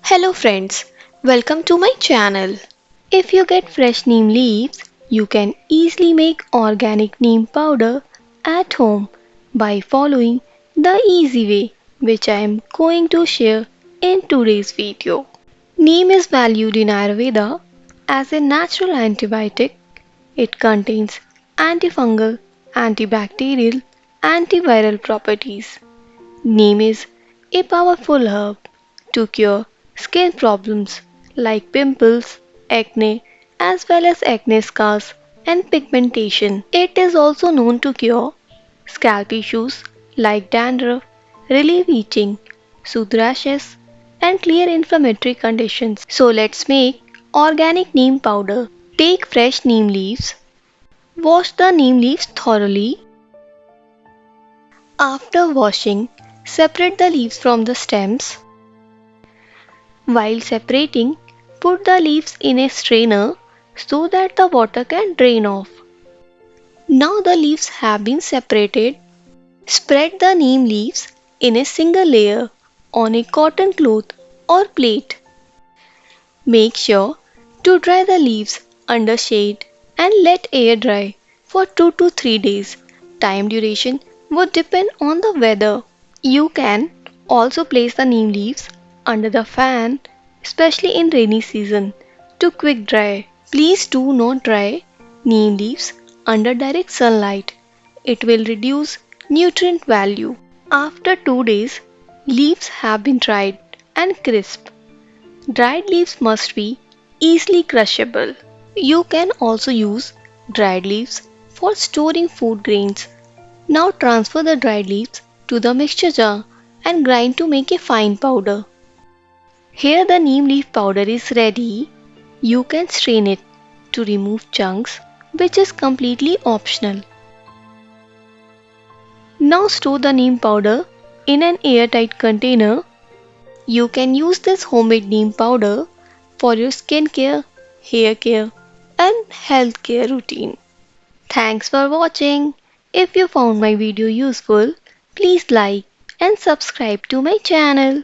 Hello friends, welcome to my channel. If you get fresh neem leaves, you can easily make organic neem powder at home by following the easy way which I am going to share in today's video. Neem is valued in Ayurveda as a natural antibiotic. It contains antifungal, antibacterial, antiviral properties. Neem is a powerful herb to cure skin problems like pimples, acne, as well as acne scars and pigmentation. It is also known to cure scalp issues like dandruff, relieve itching, soothe rashes, and clear inflammatory conditions. So let's make organic neem powder. Take fresh neem leaves. Wash the neem leaves thoroughly. After washing, separate the leaves from the stems. While separating, put the leaves in a strainer so that the water can drain off. Now the leaves have been separated. Spread the neem leaves in a single layer on a cotton cloth or plate. Make sure to dry the leaves under shade and let air dry for 2 to 3 days. Time duration would depend on the weather. You can also place the neem leaves under the fan, especially in rainy season, to quick dry. Please do not dry neem leaves under direct sunlight. It will reduce nutrient value. After 2 days, leaves have been dried and crisp. Dried leaves must be easily crushable. You can also use dried leaves for storing food grains. Now transfer the dried leaves to the mixture jar and grind to make a fine powder. Here the neem leaf powder is ready. You can strain it to remove chunks, which is completely optional. Now store the neem powder in an airtight container. You can use this homemade neem powder for your skincare, hair care, and health care routine. Thanks for watching. If you found my video useful, please like and subscribe to my channel.